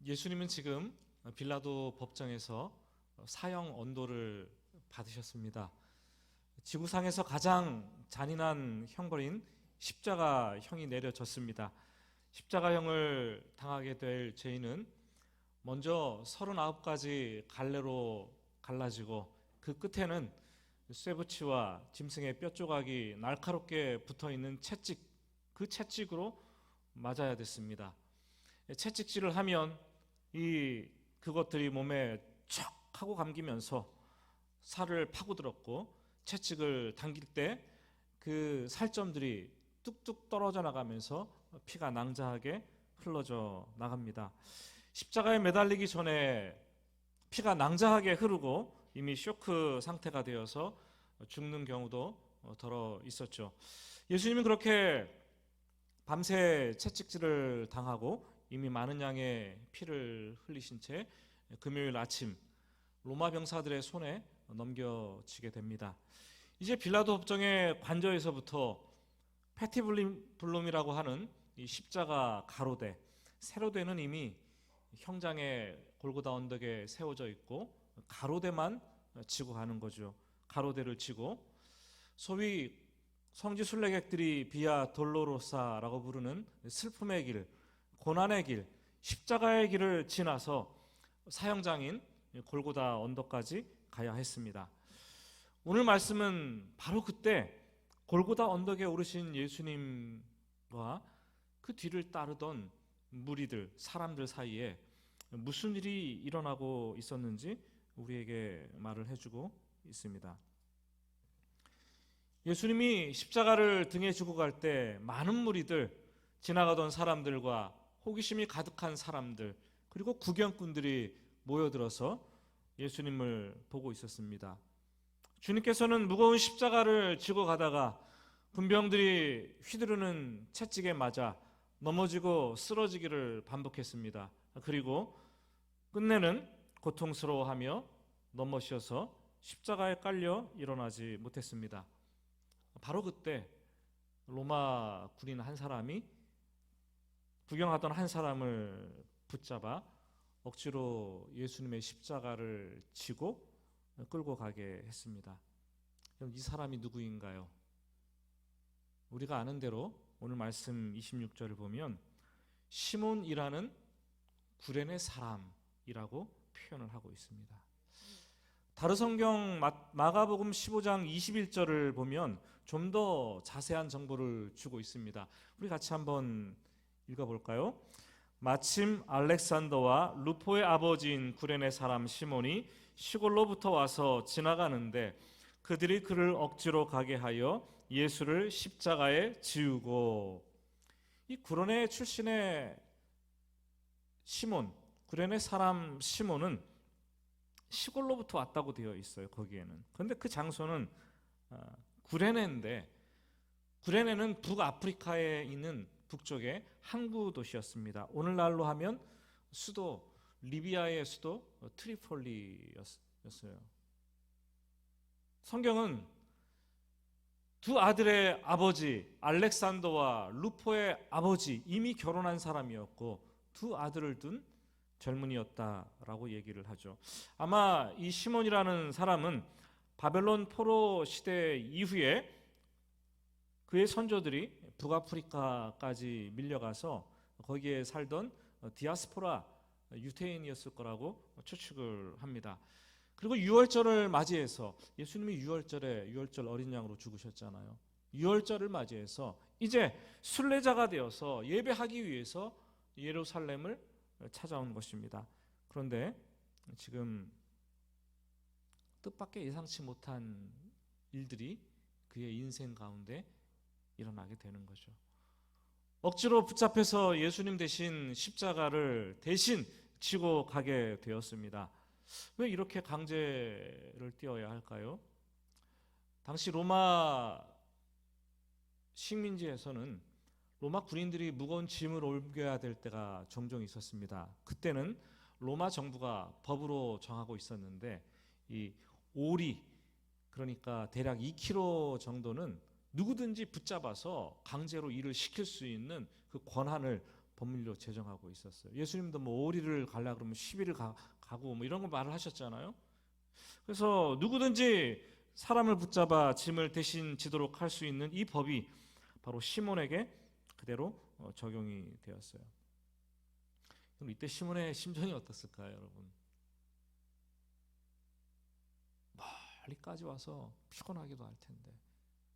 예수님은 지금 빌라도 법정에서 사형 언도를 받으셨습니다. 지구상에서 가장 잔인한 형벌인 십자가형이 내려졌습니다. 십자가형을 당하게 될 죄인은 먼저 39가지 갈래로 갈라지고 그 끝에는 쇠붙이와 짐승의 뼈조각이 날카롭게 붙어있는 채찍, 그 채찍으로 맞아야 됐습니다. 채찍질을 하면 그것들이 몸에 척 하고 감기면서 살을 파고들었고, 채찍을 당길 때 그 살점들이 뚝뚝 떨어져 나가면서 피가 낭자하게 흘러져 나갑니다. 십자가에 매달리기 전에 피가 낭자하게 흐르고 이미 쇼크 상태가 되어서 죽는 경우도 더러 있었죠. 예수님은 그렇게 밤새 채찍질을 당하고 이미 많은 양의 피를 흘리신 채 금요일 아침 로마 병사들의 손에 넘겨지게 됩니다. 이제 빌라도 법정의 관저에서부터 패티블룸이라고 하는 이 십자가 가로대, 세로대는 이미 형장의 골고다 언덕에 세워져 있고 가로대만 지고 가는 거죠. 가로대를 지고 소위 성지 순례객들이 비아 돌로로사라고 부르는 슬픔의 길, 고난의 길, 십자가의 길을 지나서 사형장인 골고다 언덕까지 가야 했습니다. 오늘 말씀은 바로 그때 골고다 언덕에 오르신 예수님과 그 뒤를 따르던 무리들, 사람들 사이에 무슨 일이 일어나고 있었는지 우리에게 말을 해주고 있습니다. 예수님이 십자가를 등에 지고 갈 때 많은 무리들, 지나가던 사람들과 호기심이 가득한 사람들, 그리고 구경꾼들이 모여들어서 예수님을 보고 있었습니다. 주님께서는 무거운 십자가를 지고 가다가 군병들이 휘두르는 채찍에 맞아 넘어지고 쓰러지기를 반복했습니다. 그리고 끝내는 고통스러워하며 넘어지셔서 십자가에 깔려 일어나지 못했습니다. 바로 그때 로마 군인 한 사람이 구경하던 한 사람을 붙잡아 억지로 예수님의 십자가를 지고 끌고 가게 했습니다. 그럼 이 사람이 누구인가요? 우리가 아는 대로 오늘 말씀 26절을 보면 시몬이라는 구레네 사람이라고 표현을 하고 있습니다. 다른 성경 마가복음 15장 21절을 보면 좀 더 자세한 정보를 주고 있습니다. 우리 같이 한번 읽어볼까요? 마침 알렉산더와 루포의 아버지인 구레네 사람 시몬이 시골로부터 와서 지나가는데 그들이 그를 억지로 가게 하여 예수를 십자가에 지우고, 이 구레네 출신의 시몬, 구레네 사람 시몬은 시골로부터 왔다고 되어 있어요. 거기에는. 그런데 그 장소는 구레네인데, 구레네는 북아프리카에 있는 북쪽의 항구 도시였습니다. 오늘날로 하면 수도, 리비아의 수도 트리폴리였어요. 성경은 두 아들의 아버지 알렉산더와 루포의 아버지, 이미 결혼한 사람이었고 두 아들을 둔 젊은이였다라고 얘기를 하죠. 아마 이 시몬이라는 사람은 바벨론 포로 시대 이후에 그의 선조들이 북아프리카까지 밀려가서 거기에 살던 디아스포라 유태인이었을 거라고 추측을 합니다. 그리고 유월절을 맞이해서 예수님이 유월절 어린 양으로 죽으셨잖아요. 유월절을 맞이해서 이제 순례자가 되어서 예배하기 위해서 예루살렘을 찾아온 것입니다. 그런데 지금 뜻밖의 예상치 못한 일들이 그의 인생 가운데 일어나게 되는 거죠. 억지로 붙잡혀서 예수님 대신 십자가를 대신 지고 가게 되었습니다. 왜 이렇게 강제를 띄어야 할까요? 당시 로마 식민지에서는 로마 군인들이 무거운 짐을 옮겨야 될 때가 종종 있었습니다. 그때는 로마 정부가 법으로 정하고 있었는데 이 오리, 그러니까 대략 2kg 정도는 누구든지 붙잡아서 강제로 일을 시킬 수 있는 그 권한을 법률로 제정하고 있었어요. 예수님도 뭐 5일을 가려 그러면 10일을 가고 뭐 이런 거 말을 하셨잖아요. 그래서 누구든지 사람을 붙잡아 짐을 대신 지도록 할 수 있는 이 법이 바로 시몬에게 그대로 적용이 되었어요. 그럼 이때 시몬의 심정이 어땠을까요, 여러분? 멀리까지 와서 피곤하기도 할 텐데,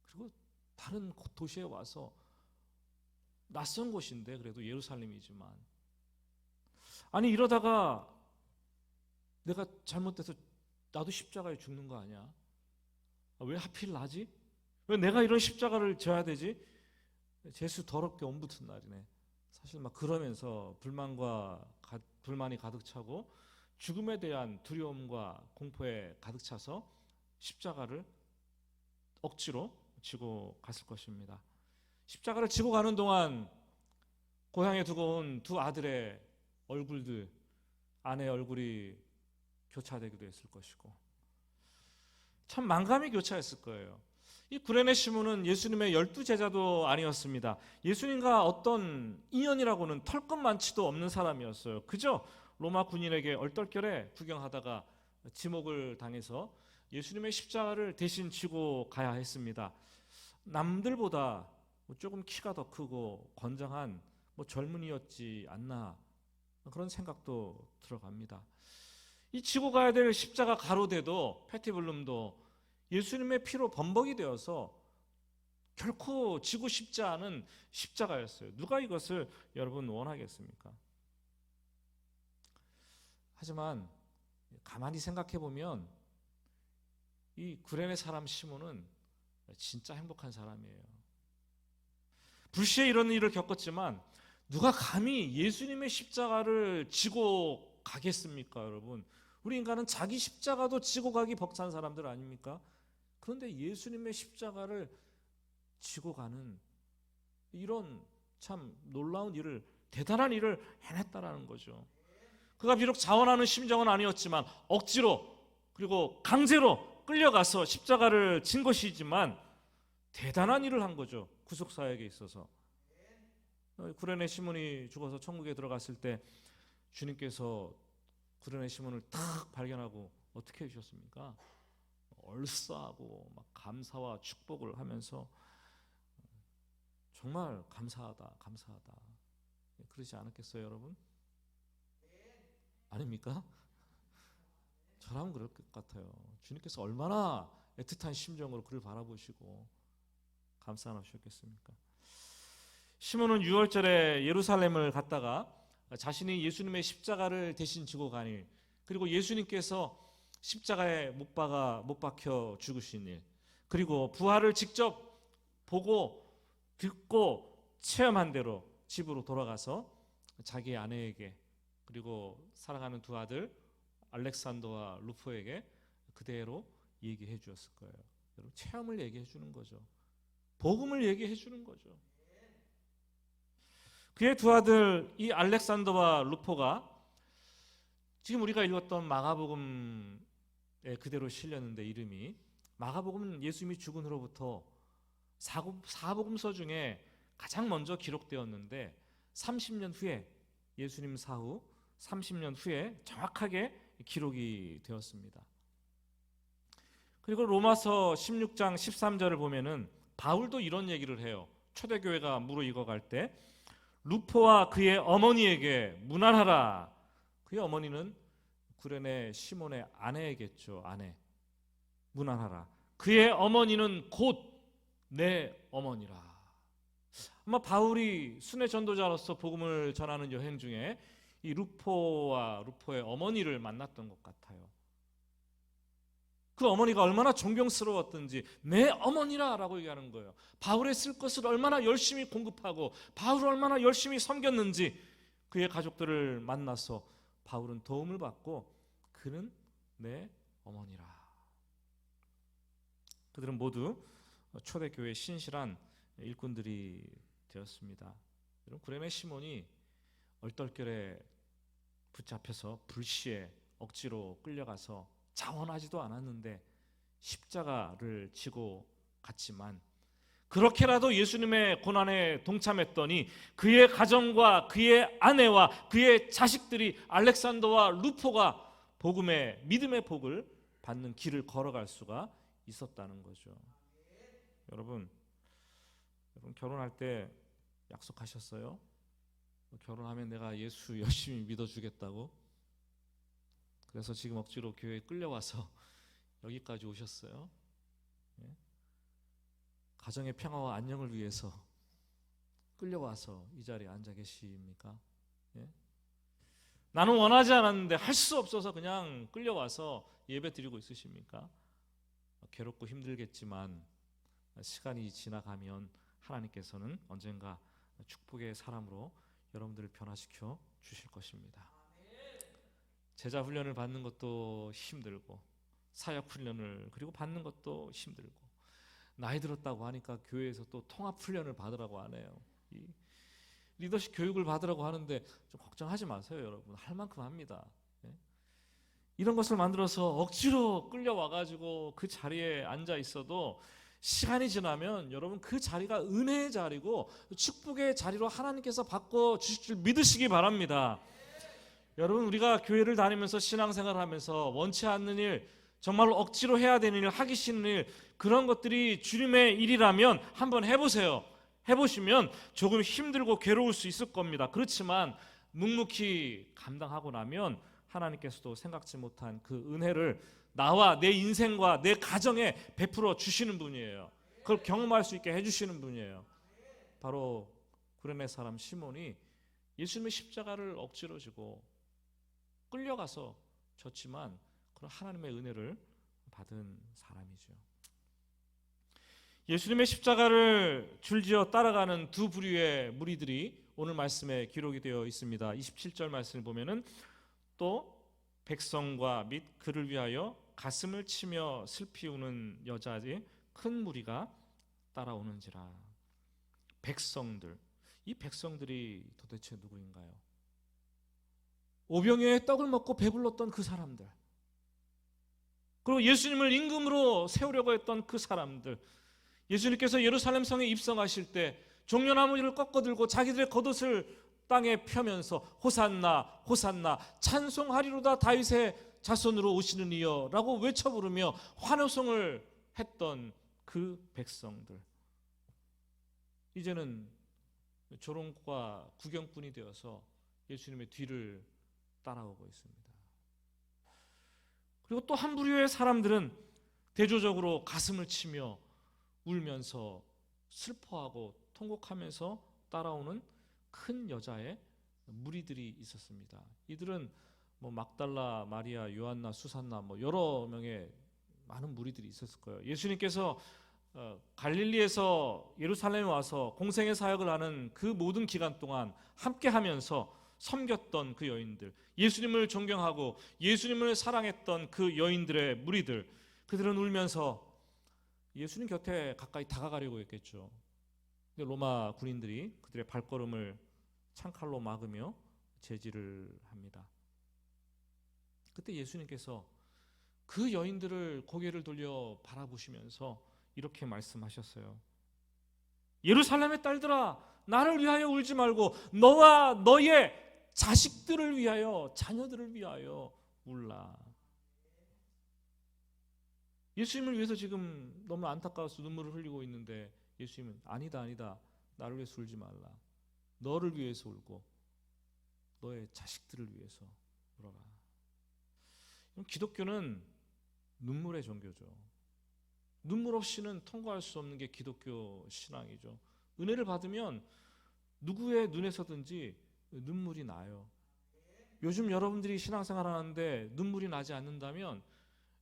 그리고 다른 도시에 와서 낯선 곳인데 그래도 예루살렘이지만, 아니 이러다가 내가 잘못돼서 나도 십자가에 죽는 거 아니야? 왜 하필 나지? 왜 내가 이런 십자가를 져야 되지? 재수 더럽게 옴붙은 날이네. 사실 막 그러면서 불만이 가득 차고 죽음에 대한 두려움과 공포에 가득 차서 십자가를 억지로 지고 갔을 것입니다. 십자가를 지고 가는 동안 고향에 두고 온 두 아들의 얼굴들, 아내의 얼굴이 교차되기도 했을 것이고, 참 만감이 교차했을 거예요. 이 구레네 시몬은 예수님의 12제자도 아니었습니다. 예수님과 어떤 인연이라고는 털것 많지도 없는 사람이었어요. 그저 로마 군인에게 얼떨결에 구경하다가 지목을 당해서 예수님의 십자가를 대신 지고 가야 했습니다. 남들보다 조금 키가 더 크고 건장한 젊은이였지 않나, 그런 생각도 들어갑니다. 이 지고 가야 될 십자가 가로대도 패티블룸도 예수님의 피로 범벅이 되어서 결코 지고 싶지 않은 십자가였어요. 누가 이것을 여러분 원하겠습니까? 하지만 가만히 생각해 보면 이 구레네 사람 시몬은 진짜 행복한 사람이에요. 불시에 이런 일을 겪었지만 누가 감히 예수님의 십자가를 지고 가겠습니까, 여러분? 우리 인간은 자기 십자가도 지고 가기 벅찬 사람들 아닙니까? 그런데 예수님의 십자가를 지고 가는 이런 참 놀라운 일을, 대단한 일을 해냈다라는 거죠. 그가 비록 자원하는 심정은 아니었지만 억지로 그리고 강제로 끌려가서 십자가를 진 것이지만 대단한 일을 한 거죠. 구속사역에 있어서. 구레네 시몬이 죽어서 천국에 들어갔을 때 주님께서 구레네 시몬을 딱 발견하고 어떻게 해주셨습니까? 얼싸하고 막 감사와 축복을 하면서 정말 감사하다, 감사하다. 그러지 않았겠어요, 여러분? 아닙니까? 저라면 그럴 것 같아요. 주님께서 얼마나 애틋한 심정으로 그를 바라보시고 감사하셨겠습니까? 시몬은 6월절에 예루살렘을 갔다가 자신이 예수님의 십자가를 대신 지고 가니, 그리고 예수님께서 십자가에 못 박혀 죽으신 일, 그리고 부활을 직접 보고 듣고 체험한 대로 집으로 돌아가서 자기 아내에게 그리고 사랑하는 두 아들 알렉산더와 루포에게 그대로 얘기해 주었을 거예요. 여러분, 체험을 얘기해 주는 거죠. 복음을 얘기해 주는 거죠. 그의 두 아들 이 알렉산더와 루포가 지금 우리가 읽었던 마가복음에 그대로 실렸는데, 이름이 마가복음은 예수님이 죽은 후로부터 사복음서 중에 가장 먼저 기록되었는데 30년 후에, 예수님 사후 30년 후에 정확하게 기록이 되었습니다. 그리고 로마서 16장 13절을 보면은 바울도 이런 얘기를 해요. 초대교회가 무르익어 갈 때 루포와 그의 어머니에게 문안하라. 그의 어머니는 구레네 시몬의 아내겠죠. 아내. 문안하라. 그의 어머니는 곧 내 어머니라. 아마 바울이 순회 전도자로서 복음을 전하는 여행 중에 이 루포와 루포의 어머니를 만났던 것 같아요. 그 어머니가 얼마나 존경스러웠던지 내 어머니라라고 얘기하는 거예요. 바울의 쓸 것을 얼마나 열심히 공급하고 바울을 얼마나 열심히 섬겼는지 그의 가족들을 만나서 바울은 도움을 받고 그는 내 어머니라. 그들은 모두 초대교회 신실한 일꾼들이 되었습니다. 구레네 시몬이 얼떨결에 붙잡혀서 불시에 억지로 끌려가서 자원하지도 않았는데 십자가를 지고 갔지만 그렇게라도 예수님의 고난에 동참했더니 그의 가정과 그의 아내와 그의 자식들이 알렉산더와 루포가 복음의 믿음의 복을 받는 길을 걸어갈 수가 있었다는 거죠. 여러분 결혼할 때 약속하셨어요? 결혼하면 내가 예수 열심히 믿어주겠다고? 그래서 지금 억지로 교회에 끌려와서 여기까지 오셨어요? 가정의 평화와 안녕을 위해서 끌려와서 이 자리에 앉아 계십니까? 나는 원하지 않았는데 할 수 없어서 그냥 끌려와서 예배 드리고 있으십니까? 괴롭고 힘들겠지만 시간이 지나가면 하나님께서는 언젠가 축복의 사람으로 여러분들을 변화시켜 주실 것입니다. 제자 훈련을 받는 것도 힘들고 사역 훈련을 그리고 받는 것도 힘들고 나이 들었다고 하니까 교회에서 또 통합 훈련을 받으라고 하네요. 이 리더십 교육을 받으라고 하는데 좀 걱정하지 마세요. 여러분 할 만큼 합니다. 이런 것을 만들어서 억지로 끌려와가지고 그 자리에 앉아 있어도 시간이 지나면 여러분 그 자리가 은혜의 자리고 축복의 자리로 하나님께서 바꿔주실 줄 믿으시기 바랍니다. 여러분 우리가 교회를 다니면서 신앙생활을 하면서 원치 않는 일, 정말로 억지로 해야 되는 일, 하기 싫은 일, 그런 것들이 주님의 일이라면 한번 해보세요. 해보시면 조금 힘들고 괴로울 수 있을 겁니다. 그렇지만 묵묵히 감당하고 나면 하나님께서도 생각지 못한 그 은혜를 나와 내 인생과 내 가정에 베풀어 주시는 분이에요. 그걸 경험할 수 있게 해주시는 분이에요. 바로 구레네 사람 시몬이 예수님의 십자가를 억지로 지고 끌려가서 졌지만 그런 하나님의 은혜를 받은 사람이죠. 예수님의 십자가를 줄지어 따라가는 두 부류의 무리들이 오늘 말씀에 기록이 되어 있습니다. 27절 말씀을 보면은 또 백성과 및 그를 위하여 가슴을 치며 슬피 우는 여자의 큰 무리가 따라오는지라. 백성들, 이 백성들이 도대체 누구인가요? 오병이어의 떡을 먹고 배불렀던 그 사람들, 그리고 예수님을 임금으로 세우려고 했던 그 사람들, 예수님께서 예루살렘 성에 입성하실 때 종려나무를 꺾어들고 자기들의 겉옷을 땅에 펴면서 호산나 호산나 찬송하리로다 다윗의 자손으로 오시는 이여 라고 외쳐 부르며 환호성을 했던 그 백성들, 이제는 조롱과 구경꾼이 되어서 예수님의 뒤를 따라오고 있습니다. 그리고 또 한 부류의 사람들은 대조적으로 가슴을 치며 울면서 슬퍼하고 통곡하면서 따라오는 큰 여자의 무리들이 있었습니다. 이들은 막달라, 마리아, 요한나, 수산나 여러 명의 많은 무리들이 있었을 거예요. 예수님께서 갈릴리에서 예루살렘에 와서 공생의 사역을 하는 그 모든 기간 동안 함께하면서 섬겼던 그 여인들, 예수님을 존경하고 예수님을 사랑했던 그 여인들의 무리들, 그들은 울면서 예수님 곁에 가까이 다가가려고 했겠죠. 근데 로마 군인들이 그들의 발걸음을 창칼로 막으며 제지를 합니다. 그때 예수님께서 그 여인들을 고개를 돌려 바라보시면서 이렇게 말씀하셨어요. 예루살렘의 딸들아, 나를 위하여 울지 말고 너와 너의 자식들을 위하여, 자녀들을 위하여 울라. 예수님을 위해서 지금 너무 안타까워서 눈물을 흘리고 있는데 예수님은 아니다, 나를 위해서 울지 말라. 너를 위해서 울고 너의 자식들을 위해서 울어라. 기독교는 눈물의 종교죠. 눈물 없이는 통과할 수 없는 게 기독교 신앙이죠. 은혜를 받으면 누구의 눈에서든지 눈물이 나요. 요즘 여러분들이 신앙생활 하는데 눈물이 나지 않는다면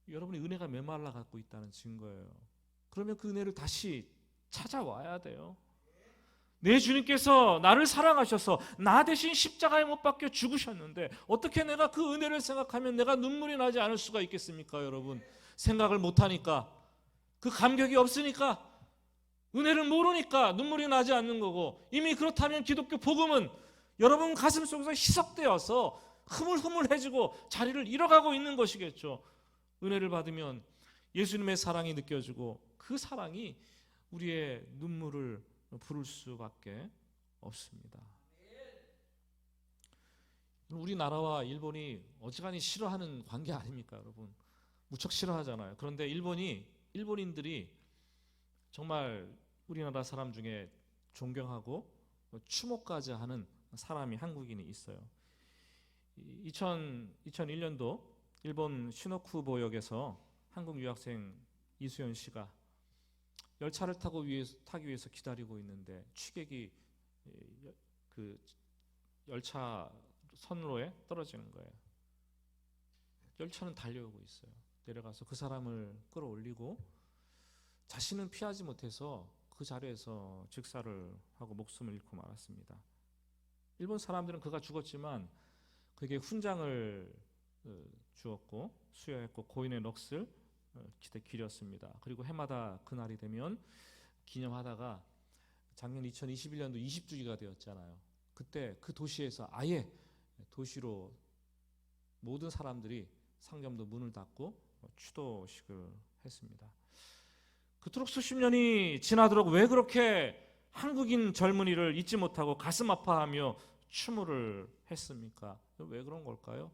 여러분이 은혜가 메말라 갖고 있다는 증거예요. 그러면 그 은혜를 다시 찾아와야 돼요. 내 주님께서 나를 사랑하셔서 나 대신 십자가에 못 박혀 죽으셨는데 어떻게 내가 그 은혜를 생각하면 내가 눈물이 나지 않을 수가 있겠습니까? 여러분, 생각을 못하니까, 그 감격이 없으니까, 은혜를 모르니까 눈물이 나지 않는 거고, 이미 그렇다면 기독교 복음은 여러분 가슴 속에서 희석되어서 흐물흐물해지고 자리를 잃어가고 있는 것이겠죠. 은혜를 받으면 예수님의 사랑이 느껴지고 그 사랑이 우리의 눈물을 부를 수밖에 없습니다. 우리나라와 일본이 어지간히 싫어하는 관계 아닙니까, 여러분? 무척 싫어하잖아요. 그런데 일본인들이 정말 우리나라 사람 중에 존경하고 추모까지 하는 사람이 한국인이 있어요. 2001년도 일본 시노쿠보역에서 한국 유학생 이수연 씨가 열차를 타기 위해서 기다리고 있는데 취객이 그 열차 선로에 떨어지는 거예요. 열차는 달려오고 있어요. 내려가서 그 사람을 끌어올리고 자신은 피하지 못해서 그 자리에서 즉사를 하고 목숨을 잃고 말았습니다. 일본 사람들은 그가 죽었지만 그에게 훈장을 주었고 수여했고 고인의 넋을 기렸습니다. 그리고 해마다 그날이 되면 기념하다가 작년 2021년도 20주기가 되었잖아요. 그때 그 도시에서 아예 도시로 모든 사람들이 상점도 문을 닫고 추도식을 했습니다. 그토록 수십 년이 지나도록 왜 그렇게 한국인 젊은이를 잊지 못하고 가슴 아파하며 추모를 했습니까? 왜 그런 걸까요?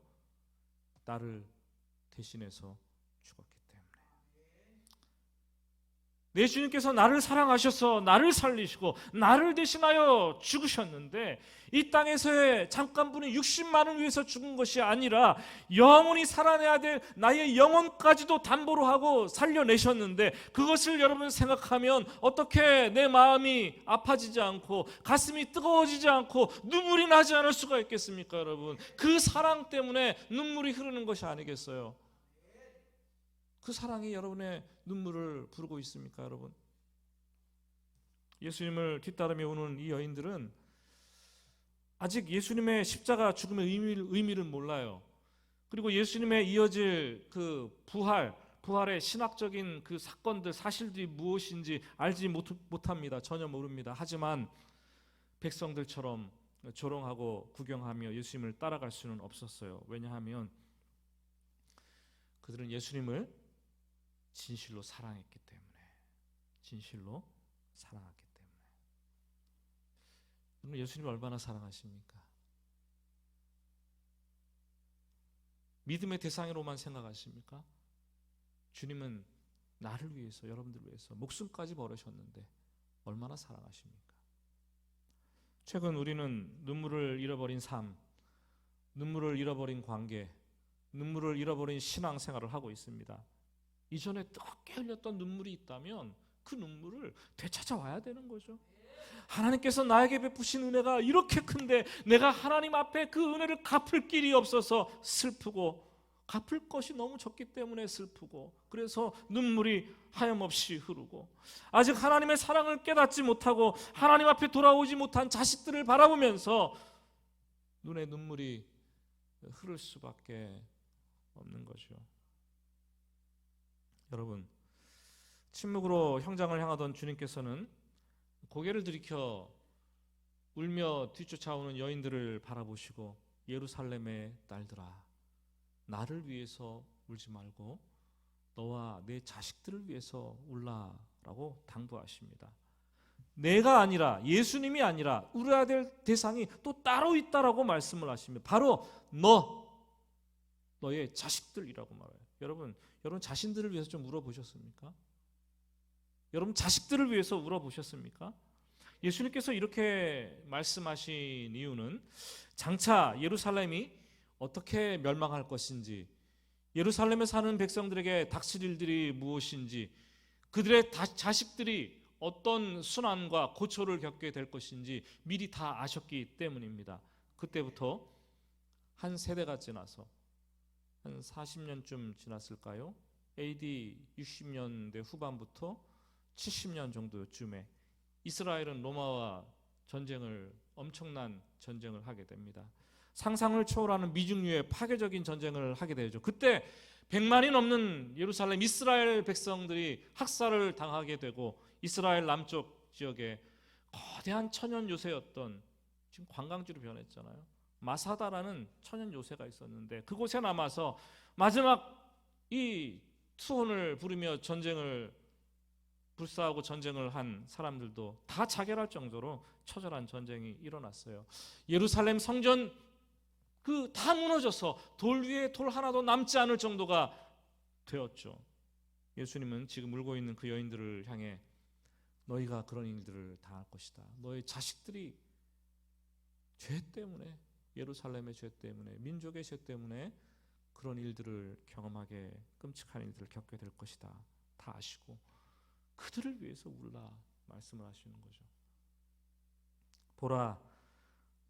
나를 대신해서 죽었기 때문에. 내 주님께서 나를 사랑하셔서 나를 살리시고 나를 대신하여 죽으셨는데 이 땅에서의 잠깐분의 60만을 위해서 죽은 것이 아니라 영원히 살아내야 될 나의 영혼까지도 담보로 하고 살려내셨는데 그것을 여러분 생각하면 어떻게 내 마음이 아파지지 않고 가슴이 뜨거워지지 않고 눈물이 나지 않을 수가 있겠습니까, 여러분? 그 사랑 때문에 눈물이 흐르는 것이 아니겠어요? 그 사랑이 여러분의 눈물을 부르고 있습니까, 여러분? 예수님을 뒤따르며 오는 이 여인들은 아직 예수님의 십자가 죽음의 의미를 몰라요. 그리고 예수님의 이어질 그 부활의 신학적인 그 사건들, 사실들이 무엇인지 알지 못합니다. 전혀 모릅니다. 하지만 백성들처럼 조롱하고 구경하며 예수님을 따라갈 수는 없었어요. 왜냐하면 그들은 예수님을 진실로 사랑했기 때문에. 진실로 사랑했기 때문에. 여러분, 예수님을 얼마나 사랑하십니까? 믿음의 대상으로만 생각하십니까? 주님은 나를 위해서, 여러분들을 위해서 목숨까지 버리셨는데 얼마나 사랑하십니까? 최근 우리는 눈물을 잃어버린 삶, 눈물을 잃어버린 관계, 눈물을 잃어버린 신앙생활을 하고 있습니다. 이전에 뜨겁게 흘렸던 눈물이 있다면 그 눈물을 되찾아와야 되는 거죠. 하나님께서 나에게 베푸신 은혜가 이렇게 큰데 내가 하나님 앞에 그 은혜를 갚을 길이 없어서 슬프고 갚을 것이 너무 적기 때문에 슬프고 그래서 눈물이 하염없이 흐르고 아직 하나님의 사랑을 깨닫지 못하고 하나님 앞에 돌아오지 못한 자식들을 바라보면서 눈에 눈물이 흐를 수밖에 없는 거죠. 여러분, 침묵으로 형장을 향하던 주님께서는 고개를 들이켜 울며 뒤쫓아오는 여인들을 바라보시고 예루살렘의 딸들아, 나를 위해서 울지 말고 너와 내 자식들을 위해서 울라라고 당부하십니다. 내가 아니라, 예수님이 아니라 울어야 될 대상이 또 따로 있다라고 말씀을 하십니다. 바로 너의 자식들이라고 말해요. 여러분 자신들을 위해서 좀 울어보셨습니까? 여러분 자식들을 위해서 울어보셨습니까? 예수님께서 이렇게 말씀하신 이유는 장차 예루살렘이 어떻게 멸망할 것인지, 예루살렘에 사는 백성들에게 닥칠 일들이 무엇인지, 그들의 자식들이 어떤 순환과 고초를 겪게 될 것인지 미리 다 아셨기 때문입니다. 그때부터 한 세대가 지나서 한 40년쯤 지났을까요? AD 60년대 후반부터 70년 정도쯤에 이스라엘은 로마와 엄청난 전쟁을 하게 됩니다. 상상을 초월하는 미중류의 파괴적인 전쟁을 하게 되죠. 그때 100만이 넘는 예루살렘 이스라엘 백성들이 학살을 당하게 되고 이스라엘 남쪽 지역에 거대한 천연 요새였던, 지금 관광지로 변했잖아요. 마사다라는 천연 요새가 있었는데 그곳에 남아서 마지막 이 투혼을 부르며 전쟁을 불사하고 전쟁을 한 사람들도 다 자결할 정도로 처절한 전쟁이 일어났어요. 예루살렘 성전 그 다 무너져서 돌 위에 돌 하나도 남지 않을 정도가 되었죠. 예수님은 지금 울고 있는 그 여인들을 향해 너희가 그런 일들을 당할 것이다. 너희 자식들이 죄 때문에, 예루살렘의 죄 때문에, 민족의 죄 때문에 그런 일들을 경험하게, 끔찍한 일들을 겪게 될 것이다. 다 아시고 그들을 위해서 울라 말씀을 하시는 거죠. 보라,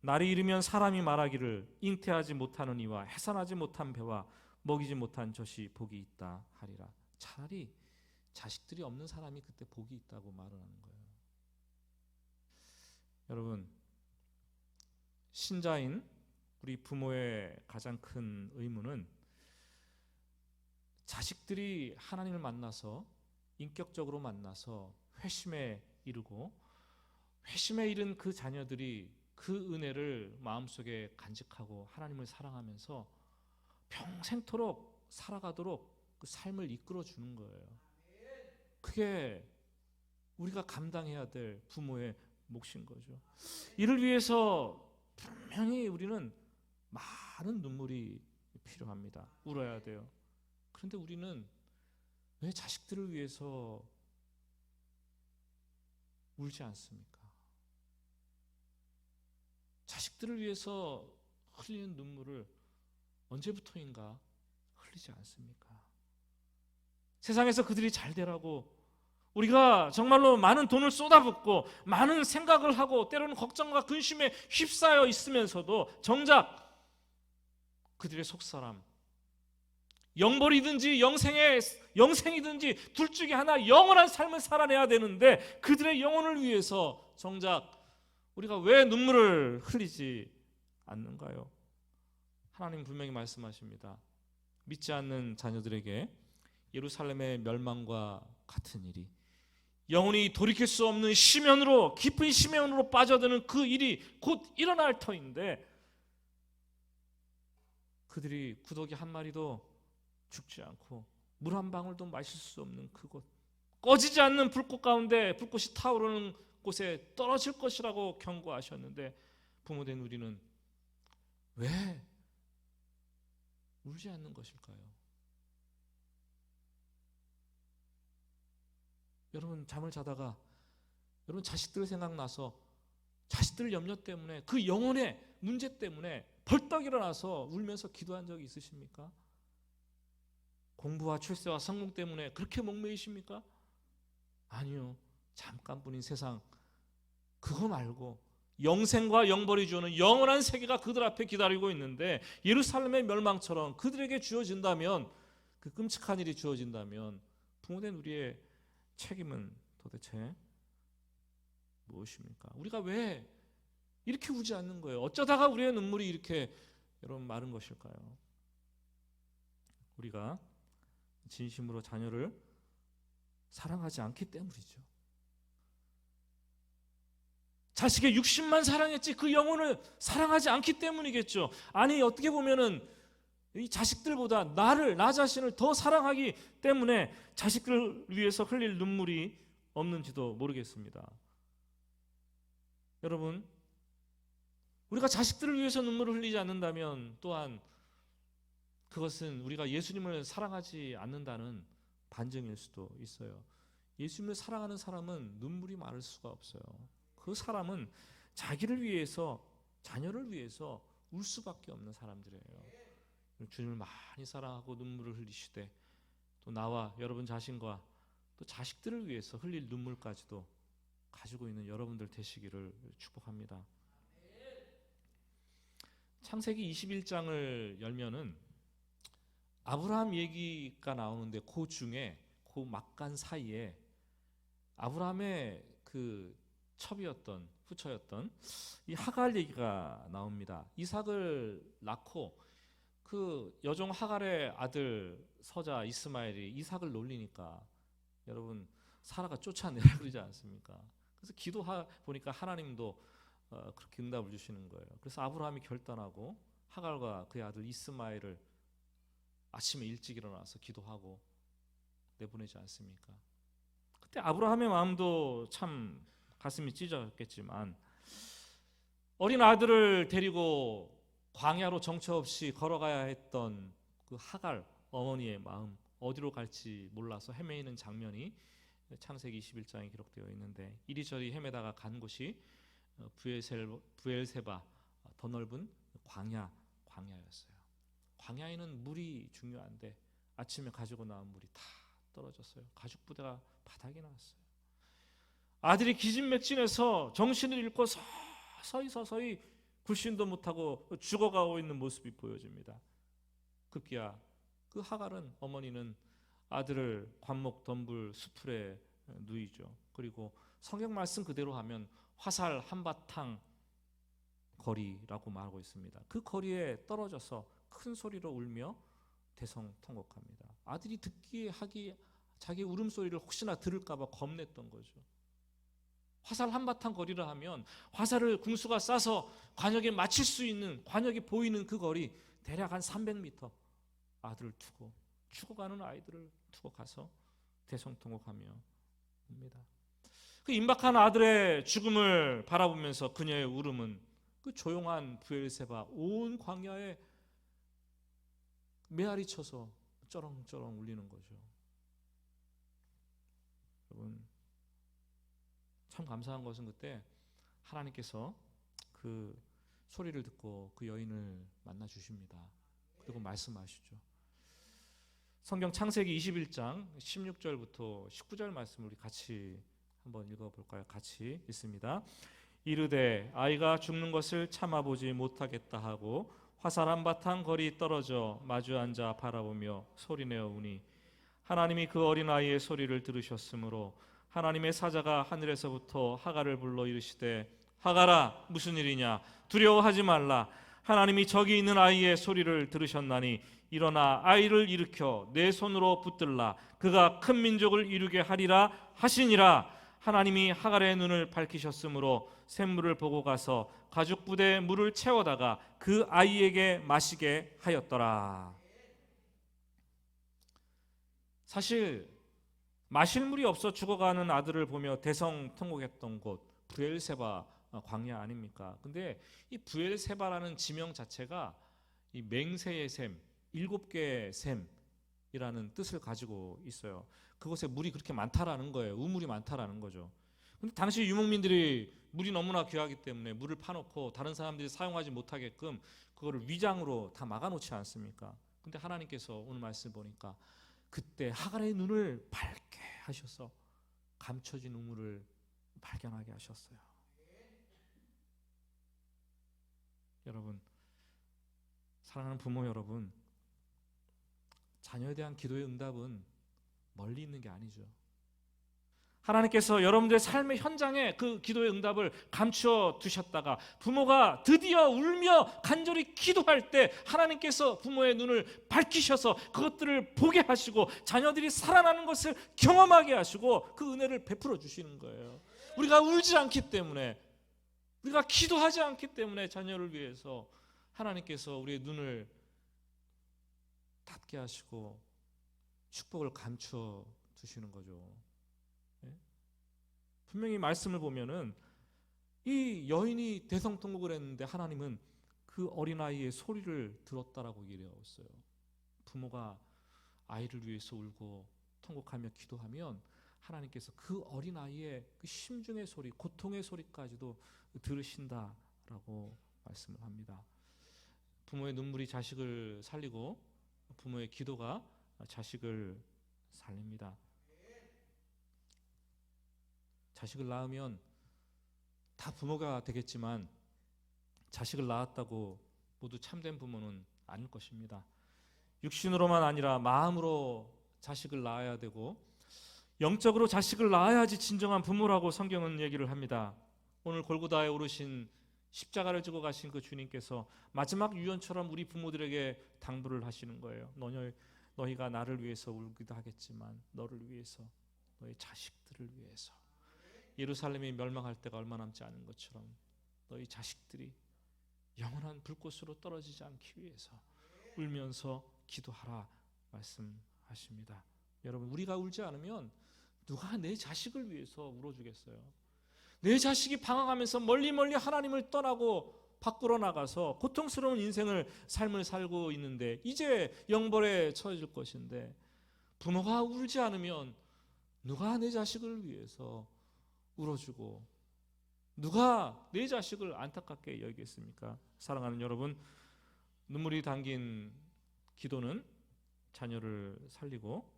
날이 이르면 사람이 말하기를 잉태하지 못하는 이와 해산하지 못한 배와 먹이지 못한 젖이 복이 있다 하리라. 차라리 자식들이 없는 사람이 그때 복이 있다고 말을 하는 거예요. 여러분, 신자인 우리 부모의 가장 큰 의무는 자식들이 하나님을 만나서 인격적으로 만나서 회심에 이르고, 회심에 이른 그 자녀들이 그 은혜를 마음속에 간직하고 하나님을 사랑하면서 평생토록 살아가도록 그 삶을 이끌어 주는 거예요. 그게 우리가 감당해야 될 부모의 몫인 거죠. 이를 위해서 분명히 우리는 많은 눈물이 필요합니다. 울어야 돼요. 그런데 우리는 왜 자식들을 위해서 울지 않습니까? 자식들을 위해서 흘리는 눈물을 언제부터인가 흘리지 않습니까? 세상에서 그들이 잘 되라고 우리가 정말로 많은 돈을 쏟아붓고 많은 생각을 하고 때로는 걱정과 근심에 휩싸여 있으면서도 정작 그들의 속사람, 영벌이든지 영생이든지 둘 중에 하나 영원한 삶을 살아내야 되는데 그들의 영혼을 위해서 정작 우리가 왜 눈물을 흘리지 않는가요? 하나님 분명히 말씀하십니다. 믿지 않는 자녀들에게 예루살렘의 멸망과 같은 일이, 영원히 돌이킬 수 없는 심연으로, 깊은 심연으로 빠져드는 그 일이 곧 일어날 터인데 그들이 구더기 한 마리도 죽지 않고 물 한 방울도 마실 수 없는 그곳, 꺼지지 않는 불꽃 가운데 불꽃이 타오르는 곳에 떨어질 것이라고 경고하셨는데 부모된 우리는 왜 울지 않는 것일까요? 여러분 잠을 자다가 여러분 자식들 생각나서 자식들 염려 때문에 그 영혼의 문제 때문에 벌떡 일어나서 울면서 기도한 적이 있으십니까? 공부와 출세와 성공 때문에 그렇게 목매이십니까? 아니요. 잠깐뿐인 세상 그거 말고 영생과 영벌이 주는 영원한 세계가 그들 앞에 기다리고 있는데 예루살렘의 멸망처럼 그들에게 주어진다면, 그 끔찍한 일이 주어진다면 부모된 우리의 책임은 도대체 무엇입니까? 우리가 왜 이렇게 우지 않는 거예요? 어쩌다가 우리의 눈물이 이렇게 여러분 마른 것일까요? 우리가 진심으로 자녀를 사랑하지 않기 때문이죠. 자식의 육신만 사랑했지 그 영혼을 사랑하지 않기 때문이겠죠. 아니 어떻게 보면은 이 자식들보다 나 자신을 더 사랑하기 때문에 자식들을 위해서 흘릴 눈물이 없는지도 모르겠습니다. 여러분, 우리가 자식들을 위해서 눈물을 흘리지 않는다면 또한 그것은 우리가 예수님을 사랑하지 않는다는 반증일 수도 있어요. 예수님을 사랑하는 사람은 눈물이 마를 수가 없어요. 그 사람은 자기를 위해서, 자녀를 위해서 울 수밖에 없는 사람들이에요. 주님을 많이 사랑하고 눈물을 흘리시되 또 나와 여러분 자신과 또 자식들을 위해서 흘릴 눈물까지도 가지고 있는 여러분들 되시기를 축복합니다. 창세기 21장을 열면은 아브라함 얘기가 나오는데 그 중에 그 막간 사이에 아브라함의 그 첩이었던, 후처였던 이 하갈 얘기가 나옵니다. 이삭을 낳고 그 여종 하갈의 아들 서자 이스마엘이 이삭을 놀리니까 여러분 사라가 쫓아내라 그러지 않습니까? 그래서 기도하 보니까 하나님도 그렇게 응답을 주시는 거예요. 그래서 아브라함이 결단하고 하갈과 그의 아들 이스마엘을 아침에 일찍 일어나서 기도하고 내보내지 않습니까? 그때 아브라함의 마음도 참 가슴이 찢어졌겠지만 어린 아들을 데리고 광야로 정처 없이 걸어가야 했던 그 하갈 어머니의 마음, 어디로 갈지 몰라서 헤매이는 장면이 창세기 21장에 기록되어 있는데, 이리저리 헤매다가 간 곳이 부엘세바, 더 넓은 광야였어요. 광야에는 물이 중요한데 아침에 가지고 나온 물이 다 떨어졌어요. 가죽 부대가 바닥에 나왔어요. 아들이 기진맥진해서 정신을 잃고 서서히 굴신도 못하고 죽어가고 있는 모습이 보여집니다. 급기야 그 하갈은, 어머니는 아들을 관목 덤불 수풀에 누이죠. 그리고 성경 말씀 그대로 하면 화살 한바탕 거리라고 말하고 있습니다. 그 거리에 떨어져서 큰 소리로 울며 대성통곡합니다. 아들이 듣기에 하기 자기 울음소리를 혹시나 들을까 봐 겁냈던 거죠. 화살 한바탕 거리라 하면 화살을 궁수가 쏴서 관역에 맞힐 수 있는, 관역이 보이는 그 거리 대략 한 300m. 아들을 두고, 죽어가는 아이들을 두고 가서 대성통곡하며 옵니다. 그 임박한 아들의 죽음을 바라보면서 그녀의 울음은 그 조용한 부엘세바 온 광야에 메아리 쳐서 쩌렁쩌렁 울리는 거죠. 여러분, 참 감사한 것은 그때 하나님께서 그 소리를 듣고 그 여인을 만나 주십니다. 그리고 말씀하시죠. 성경 창세기 21장 16절부터 19절 말씀을 우리 같이 한번 읽어볼까요? 같이 읽습니다. 이르되 아이가 죽는 것을 참아보지 못하겠다 하고 화살 한바탕 거리 떨어져 마주 앉아 바라보며 소리내어 우니 하나님이 그 어린아이의 소리를 들으셨으므로 하나님의 사자가 하늘에서부터 하갈을 불러 이르시되 하갈아 무슨 일이냐 두려워하지 말라. 하나님이 저기 있는 아이의 소리를 들으셨나니 일어나 아이를 일으켜 내 손으로 붙들라. 그가 큰 민족을 이루게 하리라 하시니라. 하나님이 하갈의 눈을 밝히셨으므로 샘물을 보고 가서 가죽 부대에 물을 채워다가 그 아이에게 마시게 하였더라. 사실 마실 물이 없어 죽어가는 아들을 보며 대성통곡했던 곳 부엘세바 광야 아닙니까? 근데 이 부엘세바라는 지명 자체가 이 맹세의 샘, 7개의 샘이라는 뜻을 가지고 있어요. 그곳에 물이 그렇게 많다라는 거예요. 우물이 많다라는 거죠. 근데 당시 유목민들이 물이 너무나 귀하기 때문에 물을 파놓고 다른 사람들이 사용하지 못하게끔 그거를 위장으로 다 막아놓지 않습니까? 근데 하나님께서 오늘 말씀 보니까 그때 하갈의 눈을 밝게 하셔서 감춰진 우물을 발견하게 하셨어요. 여러분, 사랑하는 부모 여러분, 자녀에 대한 기도의 응답은 멀리 있는 게 아니죠. 하나님께서 여러분들의 삶의 현장에 그 기도의 응답을 감추어 두셨다가 부모가 드디어 울며 간절히 기도할 때 하나님께서 부모의 눈을 밝히셔서 그것들을 보게 하시고 자녀들이 살아나는 것을 경험하게 하시고 그 은혜를 베풀어 주시는 거예요. 우리가 울지 않기 때문에, 우리가 기도하지 않기 때문에 자녀를 위해서 하나님께서 우리의 눈을 닫게 하시고 축복을 감추어 두시는 거죠. 분명히 말씀을 보면은 이 여인이 대성통곡을 했는데 하나님은 그 어린아이의 소리를 들었다라고 얘기했어요. 부모가 아이를 위해서 울고 통곡하며 기도하면 하나님께서 그 어린아이의 그 심중의 소리, 고통의 소리까지도 들으신다라고 말씀을 합니다. 부모의 눈물이 자식을 살리고 부모의 기도가 자식을 살립니다. 자식을 낳으면 다 부모가 되겠지만 자식을 낳았다고 모두 참된 부모는 아닐 것입니다. 육신으로만 아니라 마음으로 자식을 낳아야 되고 영적으로 자식을 낳아야지 진정한 부모라고 성경은 얘기를 합니다. 오늘 골고다에 오르신 십자가를 지고 가신 그 주님께서 마지막 유언처럼 우리 부모들에게 당부를 하시는 거예요. 너희가 나를 위해서 울기도 하겠지만 너를 위해서, 너희 자식들을 위해서, 예루살렘이 멸망할 때가 얼마 남지 않은 것처럼 너희 자식들이 영원한 불꽃으로 떨어지지 않기 위해서 울면서 기도하라 말씀하십니다. 여러분, 우리가 울지 않으면 누가 내 자식을 위해서 울어주겠어요? 내 자식이 방황하면서 멀리 하나님을 떠나고 밖으로 나가서 고통스러운 삶을 살고 있는데 이제 영벌에 처해질 것인데, 부모가 울지 않으면 누가 내 자식을 위해서 울어주고 누가 내 자식을 안타깝게 여기겠습니까? 사랑하는 여러분, 눈물이 담긴 기도는 자녀를 살리고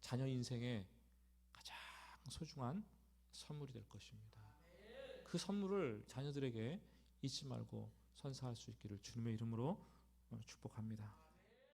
자녀 인생의 가장 소중한 선물이 될 것입니다. 그 선물을 자녀들에게 잊지 말고 선사할 수 있기를 주님의 이름으로 축복합니다.